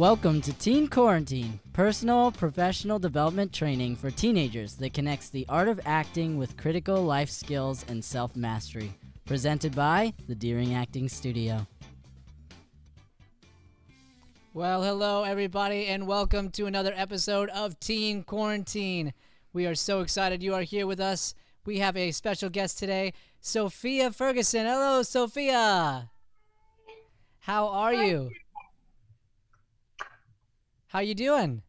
Welcome to Teen Quarantine, personal professional development training for teenagers that connects the art of acting with critical life skills and self-mastery. Presented by the Deering Acting Studio. Well, hello everybody, and welcome to another episode of Teen Quarantine. We are so excited you are here with us. We have a special guest today, Sophia Ferguson. Hello, Sophia. How are you? How you doing?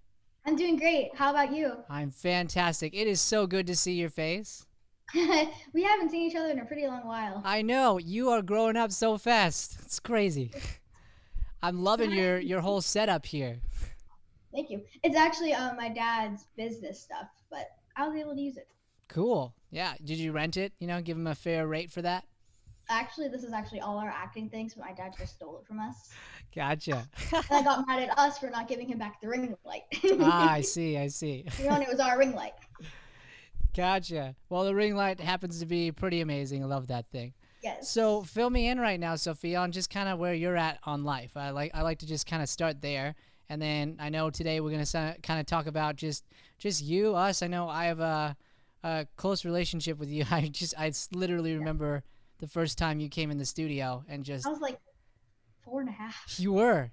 I'm doing great. How about you? I'm fantastic. It is so good to see your face. We haven't seen each other in a pretty long while. I know. You are growing up so fast. It's crazy. I'm loving your whole setup here. Thank you. It's actually my dad's business stuff, but I was able to use it. Cool. Yeah. Did you rent it? Give him a fair rate for that? Actually, this is actually all our acting things, but my dad just stole it from us. Gotcha. And I got mad at us for not giving him back the ring light. I see. It was our ring light. Gotcha. Well, the ring light happens to be pretty amazing. I love that thing. Yes. So fill me in right now, Sophia, on just kind of where you're at on life. I like to just kind of start there, and then I know today we're gonna kind of talk about just you, us. I know I have a close relationship with you. I literally remember the first time you came in the studio and just. I was like 4.5.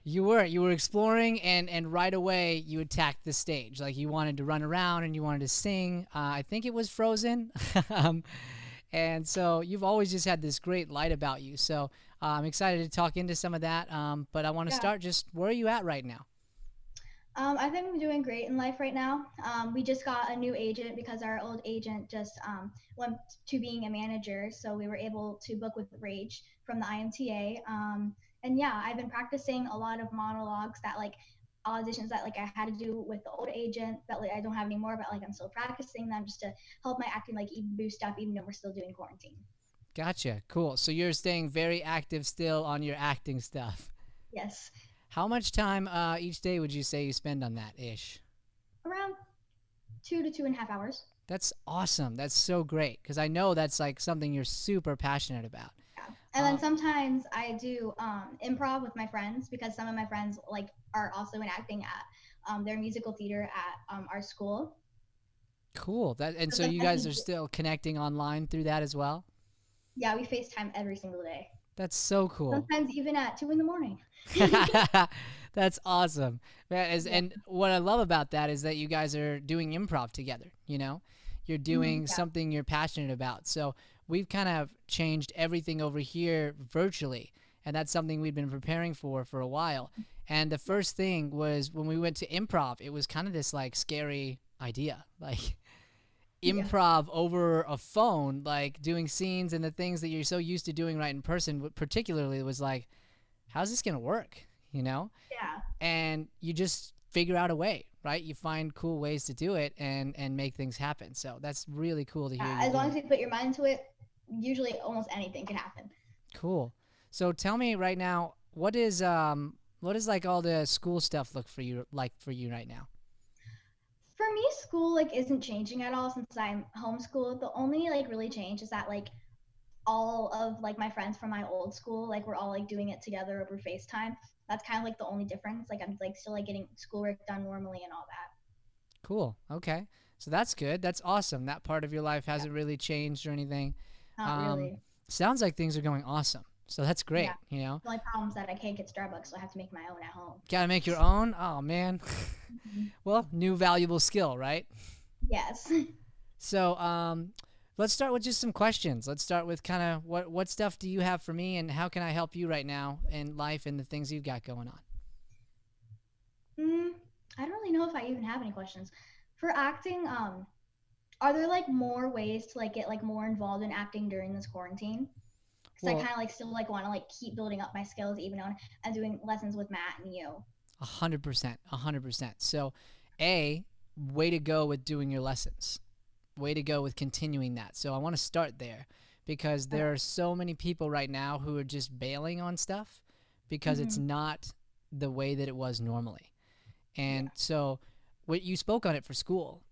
You were exploring, and right away you attacked the stage. Like you wanted to run around and you wanted to sing. I think it was Frozen. And so you've always just had this great light about you. So I'm excited to talk into some of that. But I want to start just where are you at right now? I think I'm doing great in life right now. We just got a new agent because our old agent just went to being a manager. So we were able to book with Rage from the IMTA. And yeah, I've been practicing a lot of monologues that auditions that I had to do with the old agent that I don't have anymore, but I'm still practicing them just to help my acting even boost up even though we're still doing quarantine. Gotcha. Cool. So you're staying very active still on your acting stuff. Yes. How much time each day would you say you spend on that ish? Around 2 to 2.5 hours. That's awesome. That's so great because I know that's something you're super passionate about. Yeah. And then sometimes I do improv with my friends because some of my friends are also in acting at their musical theater at our school. Cool. So you guys are still connecting online through that as well? Yeah, we FaceTime every single day. That's so cool. Sometimes even at 2 a.m. That's awesome. And what I love about that is that you guys are doing improv together, You're doing something you're passionate about. So we've kind of changed everything over here virtually, and that's something we've been preparing for a while. And the first thing was when we went to improv, it was kind of this scary idea, improv over a phone, doing scenes and the things that you're so used to doing right in person, particularly was how's this going to work, Yeah. And you just figure out a way, right? You find cool ways to do it and make things happen. So that's really cool to hear. As long as you put your mind to it, usually almost anything can happen. Cool. So tell me right now, what is all the school stuff look for you right now? For me, school isn't changing at all since I'm homeschooled. The only really change is that all of my friends from my old school we're all doing it together over FaceTime. That's kind of the only difference. I'm still getting schoolwork done normally and all that. Cool. Okay. So that's good. That's awesome. That part of your life hasn't really changed or anything. Not really. Sounds like things are going awesome. So that's great, The only problem is that I can't get Starbucks, so I have to make my own at home. Gotta make your own? Oh, man. Well, new valuable skill, right? Yes. So let's start with just some questions. Let's start with kind of what stuff do you have for me, and how can I help you right now in life and the things you've got going on? I don't really know if I even have any questions. For acting, are there more ways to get more involved in acting during this quarantine? Because I kind of still want to keep building up my skills even though I'm doing lessons with Matt and you. 100%. So, way to go with doing your lessons. Way to go with continuing that. So I want to start there because there are so many people right now who are just bailing on stuff because it's not the way that it was normally. And so what you spoke on it for school,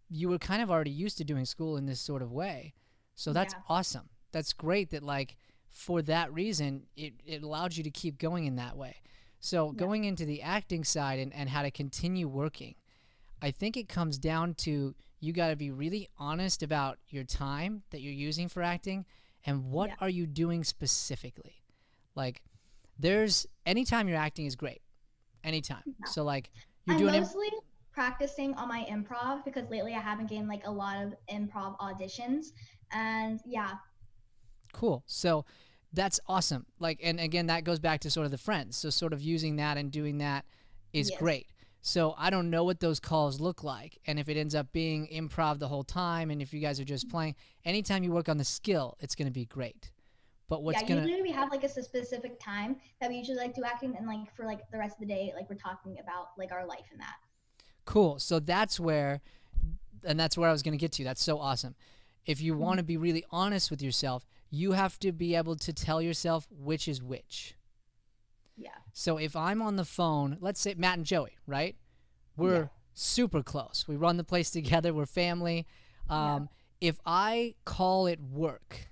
you were kind of already used to doing school in this sort of way. So that's awesome. That's great that for that reason, it allowed you to keep going in that way. So Yeah. going into the acting side and how to continue working, I think it comes down to you got to be really honest about your time that you're using for acting and what Yeah. are you doing specifically. Like, there's anytime you're acting is great. Anytime. Yeah. So, like, you're I'm doing mostly practicing on my improv because lately I haven't gained like a lot of improv auditions. And yeah, cool. So that's awesome. Like, and again, that goes back to sort of the friends. So sort of using that and doing that is yes. great. So I don't know what those calls look like. And if it ends up being improv the whole time, and if you guys are just playing, anytime you work on the skill, it's going to be great. But what's Yeah, going to, usually we have like a specific time that we usually like do acting, and like for like the rest of the day, like we're talking about like our life and that. cool. So that's where, and that's where I was going to get to. That's so awesome. If you want to be really honest with yourself, you have to be able to tell yourself which is which. Yeah. So if I'm on the phone, let's say Matt and Joey, right? We're Yeah. super close. We run the place together. We're family. If I call it work,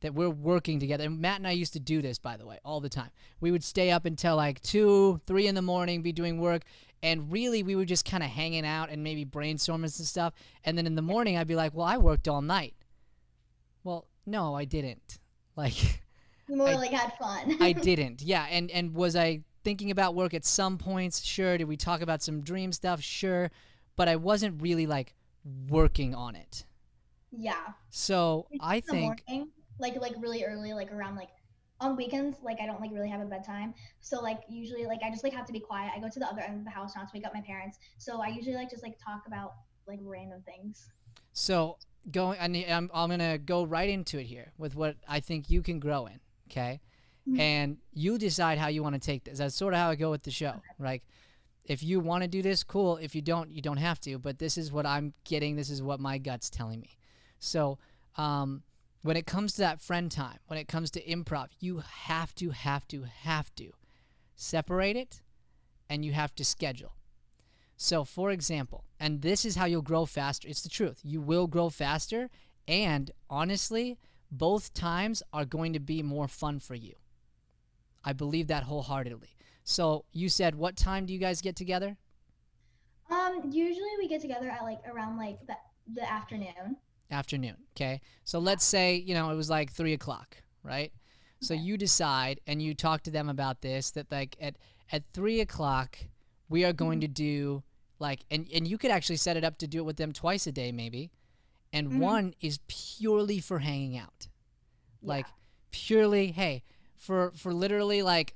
that we're working together, and Matt and I used to do this, by the way, all the time. We would stay up until like 2, 3 in the morning, be doing work, and really we were just kind of hanging out and maybe brainstorming and stuff. And then in the morning, I'd be like, well, I worked all night. Well, no, I didn't. Like, We more I- like had fun. I didn't. Yeah, and was I thinking about work at some points? Sure. Did we talk about some dream stuff? Sure. But I wasn't really like working on it. Yeah. So In I the think morning, like really early, like around like on weekends, like I don't like really have a bedtime. So like usually like I just like have to be quiet. I go to the other end of the house not to wake up my parents. So I usually like just like talk about like random things. so. I'm gonna go right into it here with what I think you can grow in. Okay, Mhm. and you decide how you want to take this. That's sort of how I go with the show. Like, if you want to do this, cool. If you don't, you don't have to. But this is what I'm getting. This is what my gut's telling me. So, when it comes to that friend time, when it comes to improv, you have to separate it, and you have to schedule. So, for example, and this is how you'll grow faster. It's the truth. You will grow faster, and honestly, both times are going to be more fun for you. I believe that wholeheartedly. So, you said, what time do you guys get together? Usually we get together at like around like the afternoon. Afternoon. Okay. So, let's say, it was like 3 o'clock, right? So, Okay. you decide and you talk to them about this, that like at 3 o'clock, we are going to do like, and you could actually set it up to do it with them twice a day, maybe. And Mhm. one is purely for hanging out. Yeah. Like, purely, hey, for literally like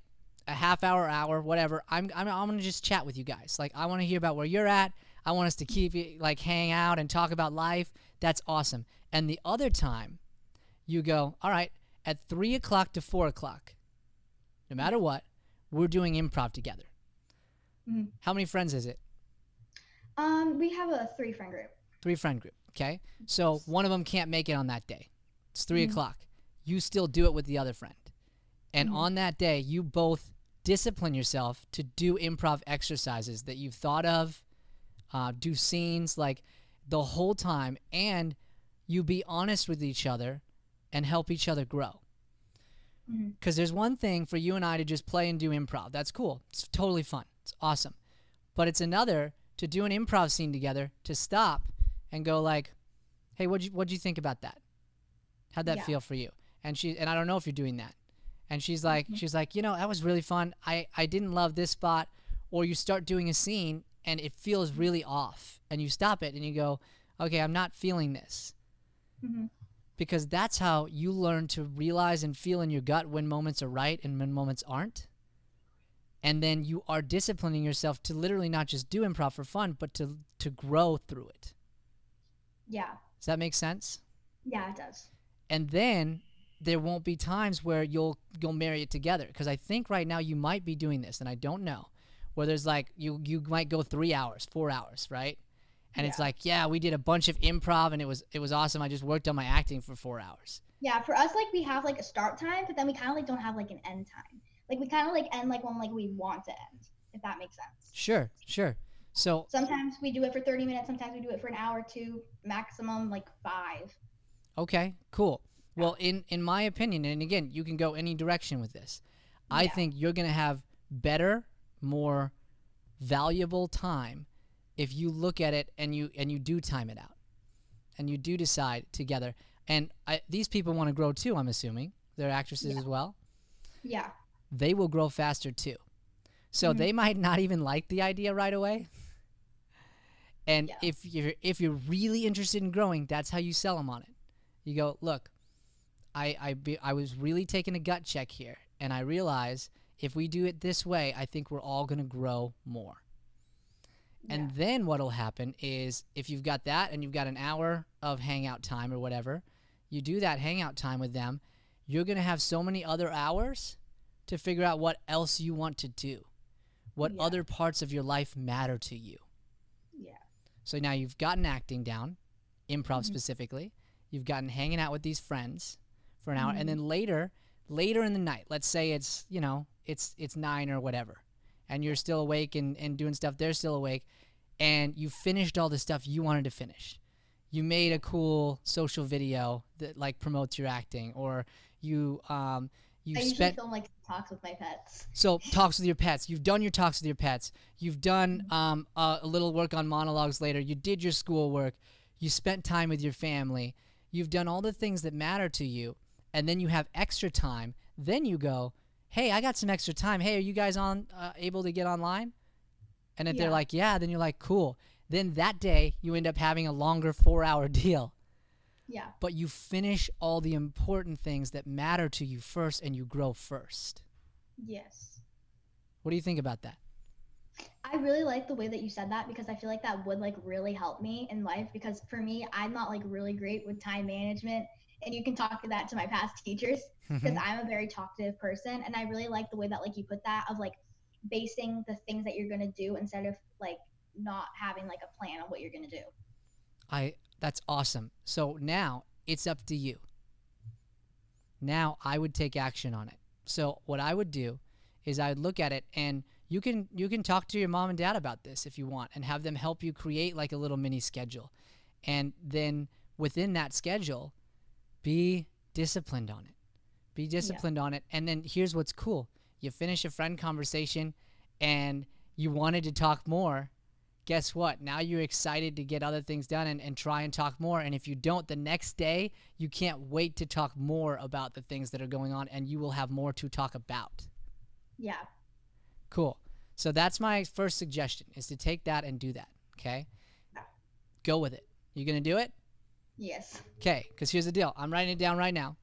a half hour, whatever, I'm gonna just chat with you guys. Like, I want to hear about where you're at. I want us to keep it like hang out and talk about life. That's awesome. And the other time, you go, all right, at 3 o'clock to 4 o'clock, no matter what, we're doing improv together. Mhm. How many friends is it? We have a 3 friend group. 3 friend group. Okay, so one of them can't make it on that day. It's 3 Mhm. o'clock. You still do it with the other friend, and Mhm. on that day, you both discipline yourself to do improv exercises that you've thought of, do scenes like the whole time, and you be honest with each other and help each other grow. Mhm. Because there's one thing for you and I to just play and do improv. That's cool. It's totally fun. It's awesome. But it's another to do an improv scene together, to stop and go like, hey, what'd you think about that? How'd that Yeah. feel for you? And I don't know if you're doing that. And she's like, that was really fun. I didn't love this spot. Or you start doing a scene and it feels really off. And you stop it and you go, okay, I'm not feeling this. Mhm. Because that's how you learn to realize and feel in your gut when moments are right and when moments aren't. And then you are disciplining yourself to literally not just do improv for fun, but to grow through it. Yeah. Does that make sense? Yeah, it does. And then there won't be times where you'll marry it together. Because I think right now you might be doing this, and I don't know, where there's like you might go 3 hours, 4 hours, right? And it's Yeah. like, yeah, we did a bunch of improv and it was awesome. I just worked on my acting for 4 hours. Yeah, for us, like we have like a start time, but then we kind of like don't have like an end time. Like we kind of like end like when like we want to end, if that makes sense. Sure. So Sometimes we do it for 30 minutes. Sometimes we do it for an hour or two, maximum like 5. okay, cool. Well, in my opinion, and again, you can go any direction with this. I Yeah. think you're going to have better, more valuable time if you look at it and you do time it out, and you do decide together. And these people want to grow too, I'm assuming. They're actresses as well. Yeah. They will grow faster too. So they might not even like the idea right away. And if you're really interested in growing, that's how you sell them on it. You go, look, I was really taking a gut check here, and I realize if we do it this way, I think we're all going to grow more. And then what'll happen is if you've got that and you've got an hour of hangout time or whatever, you do that hangout time with them, you're going to have so many other hours to figure out what else you want to do, what other parts of your life matter to you. Yeah. So now you've gotten acting down, improv specifically. You've gotten hanging out with these friends for an hour, and then later in the night, let's say it's, you know, it's 9 or whatever, and you're still awake and doing stuff, they're still awake, and you finished all the stuff you wanted to finish. You made a cool social video that like promotes your acting, or you I usually film like talks with my pets. So talks with your pets. You've done your talks with your pets. You've done a little work on monologues later. You did your schoolwork. You spent time with your family. You've done all the things that matter to you, and then you have extra time. Then you go, hey, I got some extra time. Hey, are you guys able to get online? And if they're like, yeah, then you're like, cool. Then that day you end up having a longer 4-hour deal. Yeah. But you finish all the important things that matter to you first, and you grow first. Yes. What do you think about that? I really like the way that you said that, because I feel like that would like really help me in life, because for me, I'm not like really great with time management, and you can talk to that to my past teachers, because I'm a very talkative person, and I really like the way that like you put that of like basing the things that you're going to do instead of like not having like a plan on what you're going to do. That's awesome. So now it's up to you. Now I would take action on it. So what I would do is I would look at it, and you can talk to your mom and dad about this if you want, and have them help you create like a little mini schedule. And then within that schedule, be disciplined on it. Be disciplined on it. And then here's what's cool. You finish a friend conversation and you wanted to talk more. Guess what? Now you're excited to get other things done and try and talk more. And if you don't, the next day, you can't wait to talk more about the things that are going on, and you will have more to talk about. Yeah. Cool. So that's my first suggestion, is to take that and do that, okay? Go with it. You going to do it? Yes. Okay, because here's the deal. I'm writing it down right now.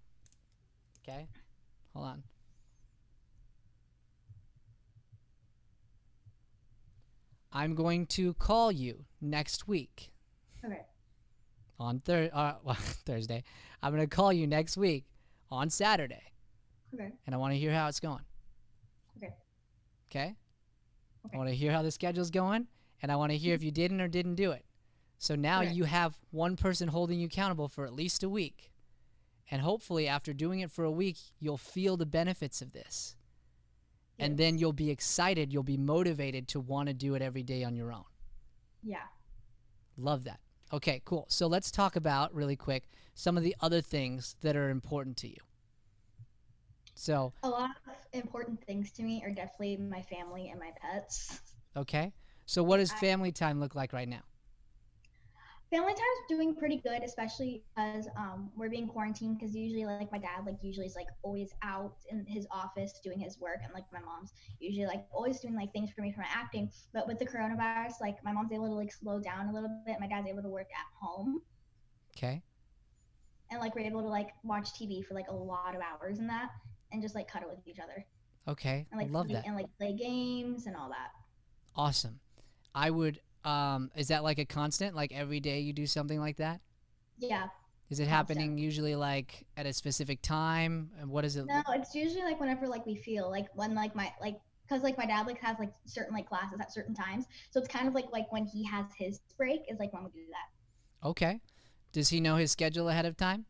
Okay? Hold on. I'm going to call you next week. Okay. On Thursday. I'm going to call you next week on Saturday. Okay. And I want to hear how it's going. Okay. Okay? Okay. I want to hear how the schedule's going, and I want to hear if you didn't or didn't do it. So now you have one person holding you accountable for at least a week. And hopefully after doing it for a week, you'll feel the benefits of this. And then you'll be excited, you'll be motivated to want to do it every day on your own. Yeah. Love that. Okay, cool. So let's talk about, really quick, some of the other things that are important to you. So a lot of important things to me are definitely my family and my pets. Okay. So what does family time look like right now? Family time's doing pretty good, especially because we're being quarantined, because usually like my dad usually is like always out in his office doing his work, and like my mom's usually like always doing like things for me for my acting. But with the coronavirus, like my mom's able to like slow down a little bit. My dad's able to work at home. Okay. And like we're able to like watch TV for like a lot of hours in that, and just like cuddle with each other. Okay. And like love that. And like play games and all that. Awesome. I would is that like a constant, like every day you do something like that? Yeah. Is it happening usually like at a specific time? And what is it? No, it's usually like whenever like we feel like when like my like, because like my dad like has like certain like classes at certain times, so it's kind of like when he has his break is like when we do that. Okay. Does he know his schedule ahead of time?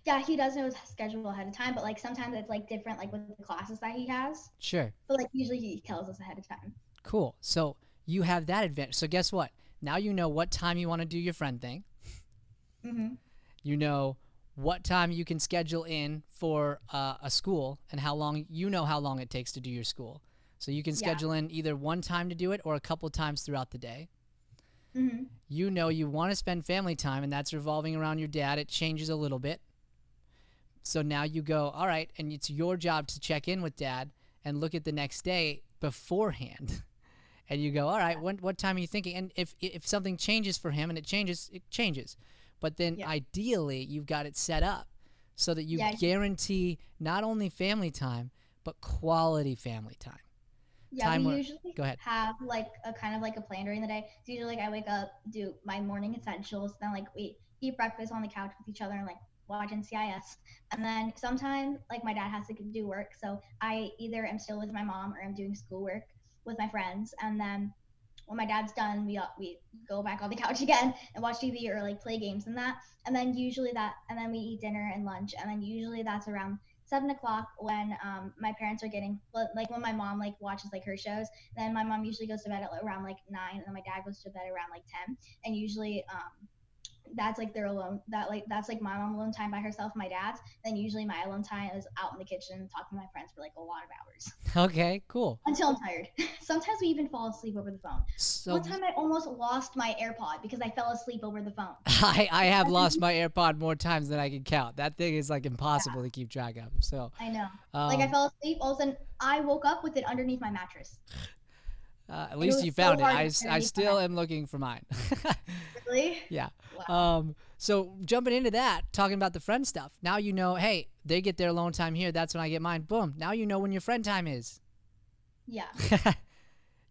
Yeah, he does know his schedule ahead of time, but like sometimes it's like different like with the classes that he has. Sure. But like usually he tells us ahead of time. Cool. So you have that advantage. So guess what? Now you know what time you want to do your friend thing. Mm-hmm. You know what time you can schedule in for a school, and how long it takes to do your school. So you can Yeah. schedule in either one time to do it or a couple times throughout the day. Mm-hmm. You know you want to spend family time, and that's revolving around your dad. It changes a little bit. So now you go, all right, and it's your job to check in with dad and look at the next day beforehand. And you go, all right, what time are you thinking? And if something changes for him and it changes. But then Yeah. ideally you've got it set up so that you Yeah. guarantee not only family time, but quality family time. Yeah, Time we where- usually go ahead. have like a kind of like a plan during the day. It's usually like I wake up, do my morning essentials, then like we eat breakfast on the couch with each other and like watch NCIS. And then sometimes like my dad has to do work, so I either am still with my mom or I'm doing schoolwork with my friends. And then when my dad's done, we go back on the couch again and watch TV or like play games and that. And then and then we eat dinner and lunch. And then usually that's around 7 o'clock when my parents are getting like when my mom like watches like her shows. Then my mom usually goes to bed at around like 9, and then my dad goes to bed around like 10. And usually that's like their alone that's like my mom alone time by herself, my dad's. Then usually my alone time is out in the kitchen talking to my friends for like a lot of hours Okay, cool. until I'm tired. Sometimes we even fall asleep over the phone. So One time I almost lost my AirPod because I fell asleep over the phone. I have lost my AirPod more times than I can count. That thing is like impossible to keep track of. So I know. Like I um, fell asleep, all of a sudden I woke up with it underneath my mattress. at least was you so found it. hard I to find still am looking for mine. Really? Yeah. Wow. So jumping into that, talking about the friend stuff. Now you know, hey, they get their alone time here. That's when I get mine. Boom. Now you know when your friend time is. Yeah.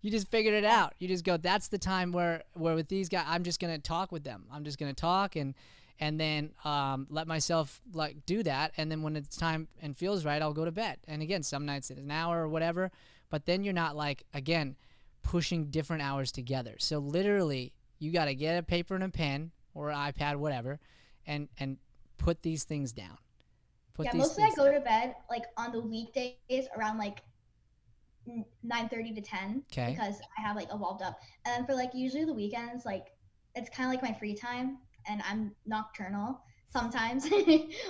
You just figured it out. You just go, that's the time where with these guys, I'm just gonna talk with them. I'm just gonna talk and then let myself like do that. And then when it's time and feels right, I'll go to bed. And again, some nights it's an hour or whatever. But then you're not like again pushing different hours together. So literally, you got to get a paper and a pen or an iPad, whatever, and put these things down. Yeah, mostly I go to bed like on the weekdays around like 9:30 to 10. Okay. Because I have like evolved up. And then for like usually the weekends, like it's kind of like my free time, and I'm nocturnal sometimes,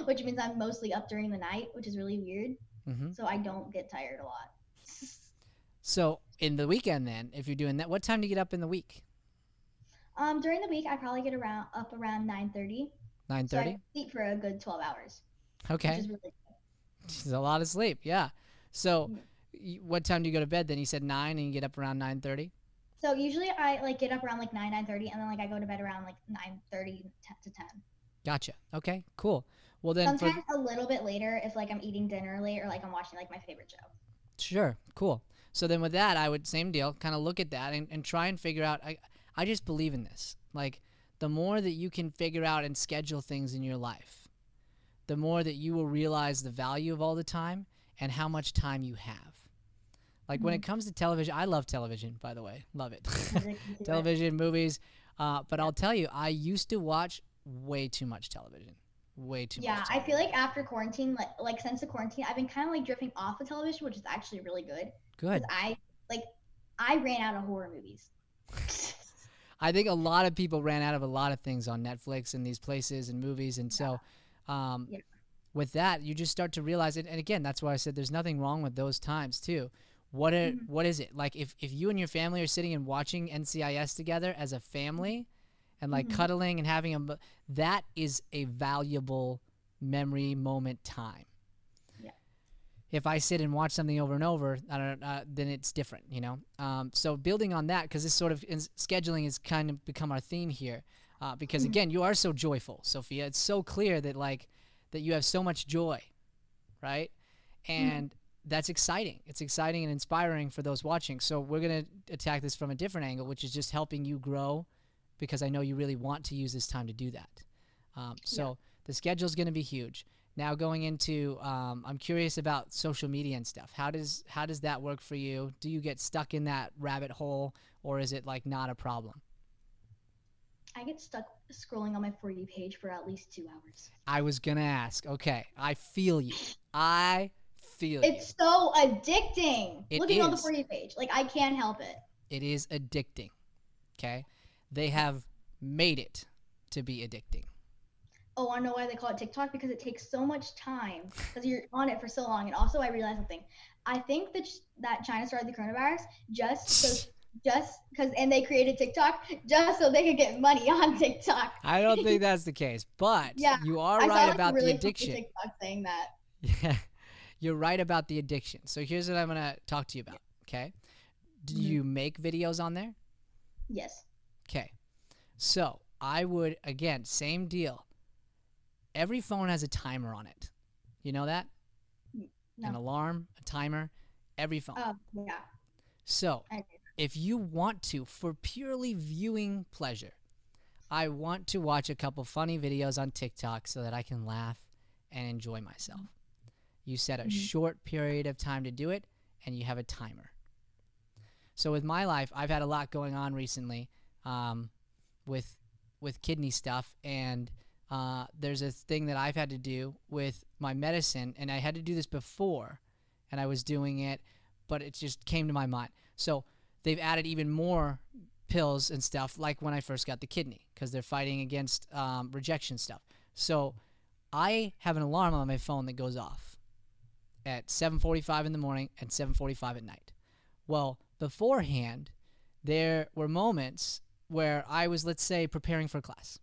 which means I'm mostly up during the night, which is really weird. Mm-hmm. So I don't get tired a lot. So in the weekend, then, if you're doing that, what time do you get up in the week? During the week I probably get up around 9:30. 9:30. So I sleep for a good 12 hours. Okay. Which is really good. It's a lot of sleep. Yeah. So Yeah. what time do you go to bed? Then you said 9, and you get up around 9:30. So usually I like get up around like 9:30, and then like I go to bed around like 9:30 to 10. Gotcha. Okay. Cool. Well then, Sometimes a little bit later if like I'm eating dinner late or like I'm watching like my favorite show. sure. Cool. So then with that, I would same deal. Kind of look at that and try and figure out. I just believe in this. Like the more that you can figure out and schedule things in your life, the more that you will realize the value of all the time and how much time you have. Like when it comes to television, I love television, by the way. Love it. Television, movies. But I'll tell you, I used to watch way too much television. Way too much. Yeah, I feel like after quarantine, like since the quarantine, I've been kind of like drifting off of television, which is actually really good. Good. Because I ran out of horror movies. I think a lot of people ran out of a lot of things on Netflix and these places and movies. And so with that, you just start to realize it. And again, that's why I said there's nothing wrong with those times too. What is it? Like if you and your family are sitting and watching NCIS together as a family and like cuddling and having that is a valuable memory moment time. Yeah. If I sit and watch something over and over, then it's different, you know? So building on that, because this sort of scheduling has kind of become our theme here, because again, you are so joyful, Sophia. It's so clear that that you have so much joy, right? And that's exciting. It's exciting and inspiring for those watching. So we're going to attack this from a different angle, which is just helping you grow, because I know you really want to use this time to do that. The schedule is going to be huge. Now going into, I'm curious about social media and stuff. How does that work for you? Do you get stuck in that rabbit hole, or is it like not a problem? I get stuck scrolling on my For You page for at least 2 hours. I was going to ask. Okay. I feel you. It's so addicting. Looking on the is. For You page. Like, I can't help it. It is addicting. Okay? They have made it to be addicting. Oh, I know why they call it TikTok, because it takes so much time because you're on it for so long. And also, I realized something. I think that China started the coronavirus just because, and they created TikTok just so they could get money on TikTok. I don't think that's the case, but Yeah, you are I saw right like a about the really funny addiction. TikTok saying that. Yeah, you're right about the addiction. So here's what I'm going to talk to you about, okay? Do you make videos on there? Yes. Okay. So I would, again, same deal. Every phone has a timer on it. You know that? No. An alarm, a timer, every phone. Yeah. So if you want to, for purely viewing pleasure, I want to watch a couple funny videos on TikTok so that I can laugh and enjoy myself. You set a short period of time to do it, and you have a timer. So with my life, I've had a lot going on recently with kidney stuff, and there's a thing that I've had to do with my medicine, and I had to do this before, and I was doing it, but it just came to my mind. So they've added even more pills and stuff, like when I first got the kidney, because they're fighting against rejection stuff. So I have an alarm on my phone that goes off at 7:45 in the morning and 7:45 at night. Well, beforehand, there were moments where I was, let's say, preparing for class,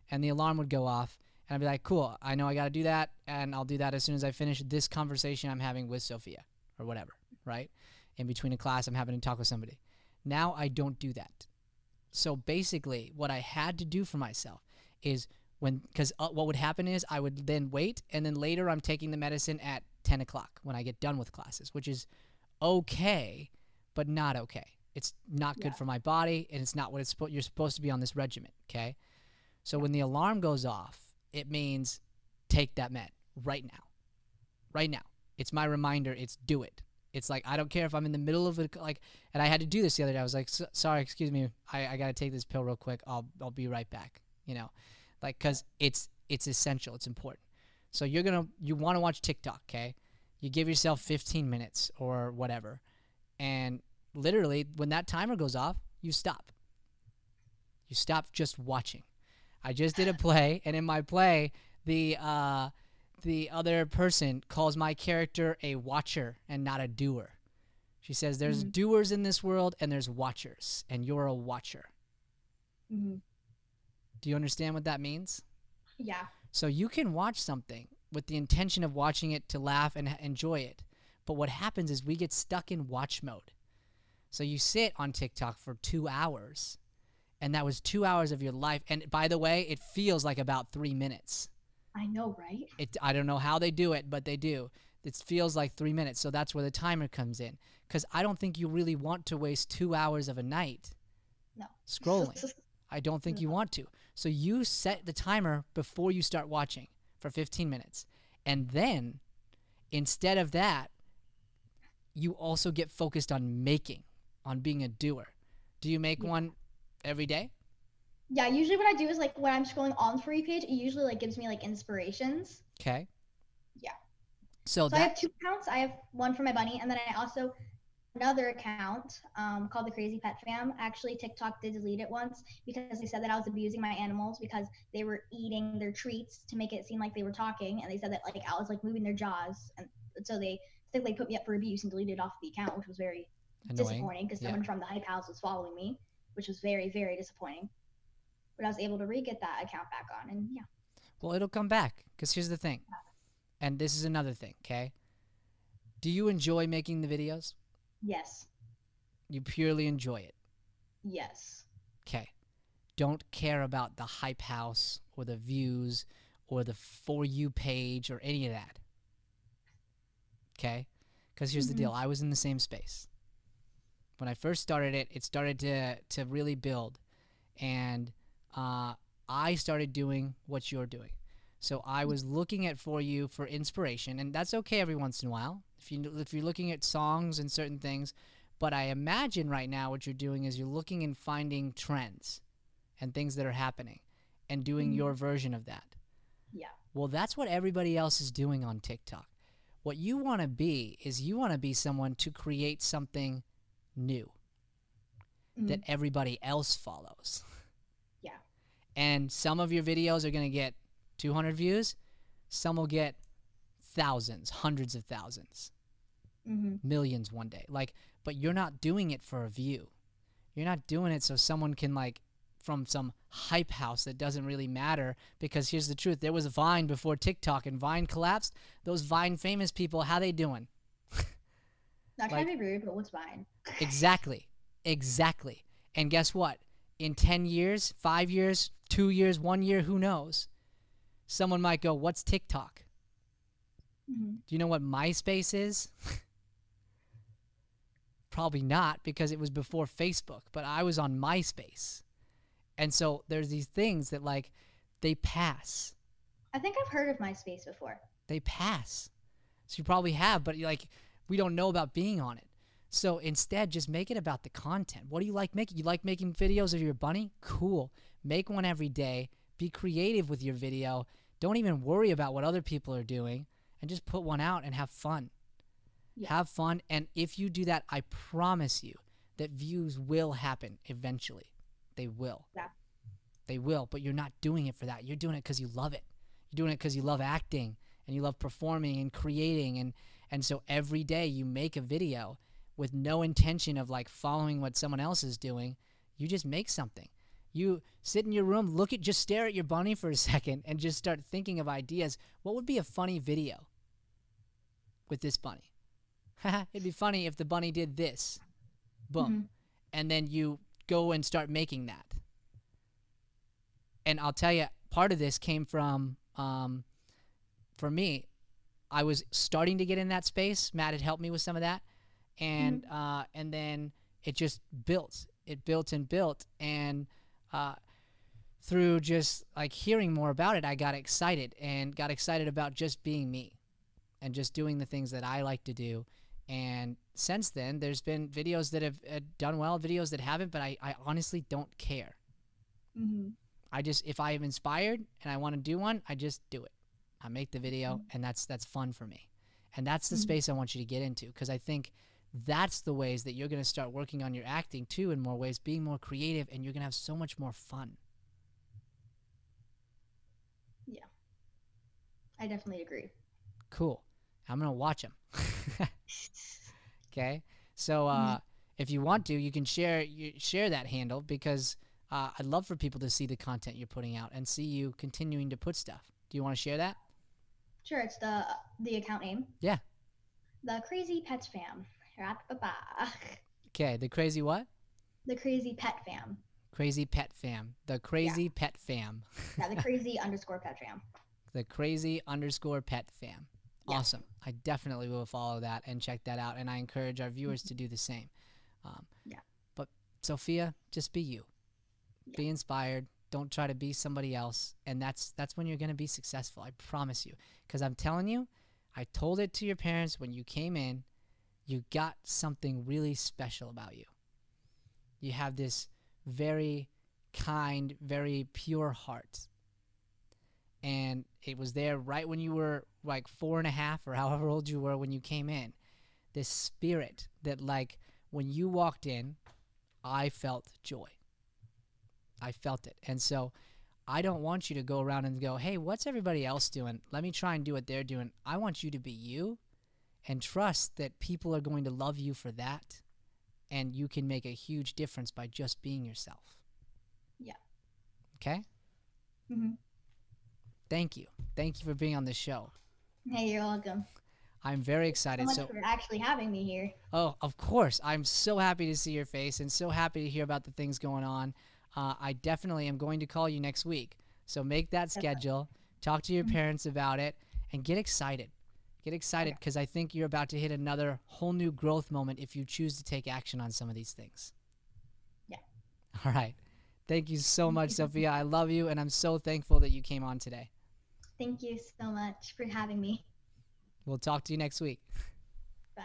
and the alarm would go off, and I'd be like, cool, I know I got to do that, and I'll do that as soon as I finish this conversation I'm having with Sophia or whatever, right? In between a class, I'm having to talk with somebody. Now I don't do that. So basically, what I had to do for myself is because what would happen is I would then wait, and then later I'm taking the medicine at 10 o'clock when I get done with classes, which is okay, but not okay. It's not good for my body, and it's not what you're supposed to be on this regimen, okay? So when the alarm goes off, it means take that med right now. Right now. It's my reminder. It's do it. It's like, I don't care if I'm in the middle of it, like, and I had to do this the other day. I was like, sorry, excuse me, I got to take this pill real quick. I'll be right back, you know, like, because it's essential. It's important. So you want to watch TikTok, okay? You give yourself 15 minutes or whatever, and literally when that timer goes off, you stop. You stop just watching. I just did a play, and in my play, the other person calls my character a watcher and not a doer. She says there's doers in this world and there's watchers, and you're a watcher. Do you understand what that means? Yeah. So you can watch something with the intention of watching it to laugh and enjoy it, but what happens is we get stuck in watch mode. So you sit on TikTok for 2 hours, and that was 2 hours of your life. And by the way, it feels like about 3 minutes. I know, right? I don't know how they do it, but they do. It feels like 3 minutes, so that's where the timer comes in. Because I don't think you really want to waste 2 hours of a night scrolling. I don't think you want to. So you set the timer before you start watching for 15 minutes. And then, instead of that, you also get focused on being a doer. Do you make one every day? Yeah, usually what I do is, like, when I'm scrolling on the For You page, it usually, like, gives me, like, inspirations. Okay. Yeah. So I have 2 accounts. I have one for my bunny, and then I also another account called the Crazy Pet Fam. Actually, TikTok did delete it once because they said that I was abusing my animals because they were eating their treats to make it seem like they were talking, and they said that, like, I was, like, moving their jaws, and so they put me up for abuse and deleted off the account, which was very disappointing because someone from the Hype House was following me, which was very, very disappointing. But I was able to re-get that account back on, and yeah. Well, it'll come back, because here's the thing, and this is another thing, okay? Do you enjoy making the videos? Yes. You purely enjoy it? Yes. Okay. Don't care about the Hype House or the views or the For You page or any of that. Okay? Because here's the deal. I was in the same space. When I first started it, it started to really build. And I started doing what you're doing. So I was looking at For You for inspiration, and that's okay every once in a while if you're looking at songs and certain things. But I imagine right now what you're doing is you're looking and finding trends and things that are happening and doing your version of that. Yeah. Well, that's what everybody else is doing on TikTok. What you want to be is you want to be someone to create something new that everybody else follows. Yeah. And some of your videos are going to get 200 views, some will get thousands, hundreds of thousands, millions one day. Like, but you're not doing it for a view. You're not doing it so someone can, like, from some hype house that doesn't really matter. Because here's the truth. There was a Vine before TikTok, and Vine collapsed. Those Vine famous people, how they doing? Not trying to be rude, but what's Vine? Exactly. Exactly. And guess what? In 10 years, 5 years, 2 years, 1 year, who knows? Someone might go, what's TikTok? Do you know what MySpace is? Probably not, because it was before Facebook, but I was on MySpace. And so there's these things that, like, they pass. I think I've heard of MySpace before. They pass. So you probably have, but, like, we don't know about being on it. So instead, just make it about the content. What do you like making? You like making videos of your bunny? Cool. Make one every day. Be creative with your video. Don't even worry about what other people are doing, and just put one out and have fun. Yeah. Have fun, and if you do that, I promise you that views will happen eventually. They will. Yeah. They will, but you're not doing it for that. You're doing it because you love it. You're doing it because you love acting, and you love performing and creating, and so every day you make a video with no intention of, like, following what someone else is doing. You just make something. You sit in your room, just stare at your bunny for a second, and just start thinking of ideas. What would be a funny video with this bunny? It'd be funny if the bunny did this. Boom. And then you go and start making that. And I'll tell you, part of this came from, for me, I was starting to get in that space. Matt had helped me with some of that. And then it just built. It built and built. And through just, like, hearing more about it, I got excited about just being me and just doing the things that I like to do. And since then, there's been videos that have done well, videos that haven't, but I honestly don't care. I just, if I am inspired and I want to do one, I just do it. I make the video, and that's fun for me. And that's the space I want you to get into, because I think that's the ways that you're going to start working on your acting too, in more ways, being more creative, and you're going to have so much more fun. Yeah. I definitely agree. Cool. I'm going to watch them. Okay? So if you want to, you can share that handle, because I'd love for people to see the content you're putting out and see you continuing to put stuff. Do you want to share that? Sure. It's the account name. Yeah. The Crazy Pets Fam. Okay, the crazy what? The Crazy Pet Fam. Crazy Pet Fam. The Crazy Pet Fam. Yeah, the Crazy _Pet Fam. The Crazy _Pet Fam. Yeah. Awesome. I definitely will follow that and check that out, and I encourage our viewers to do the same. Yeah. But Sophia, just be you. Yeah. Be inspired. Don't try to be somebody else, and that's when you're going to be successful. I promise you, because I'm telling you, I told it to your parents when you came in. You got something really special about you. You have this very kind, very pure heart. And it was there right when you were like 4.5 or however old you were when you came in. This spirit that, like, when you walked in, I felt joy. I felt it. And so I don't want you to go around and go, hey, what's everybody else doing? Let me try and do what they're doing. I want you to be you. And trust that people are going to love you for that, and you can make a huge difference by just being yourself. Yeah. Okay? Thank you. Thank you for being on the show. Hey, you're welcome. I'm very excited. So much for actually having me here. Oh, of course. I'm so happy to see your face and so happy to hear about the things going on. I definitely am going to call you next week. So make that schedule. Talk to your parents about it, and get excited. Get excited, because I think you're about to hit another whole new growth moment if you choose to take action on some of these things. Yeah. All right. Thank you so much, Sophia. I love you, and I'm so thankful that you came on today. Thank you so much for having me. We'll talk to you next week. Bye.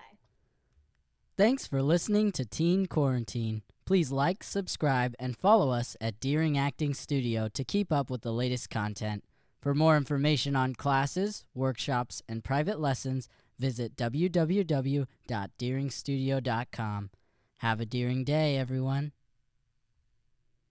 Thanks for listening to Teen Quarantine. Please like, subscribe, and follow us at Deering Acting Studio to keep up with the latest content. For more information on classes, workshops, and private lessons, visit www.deeringstudio.com. Have a Deering day, everyone.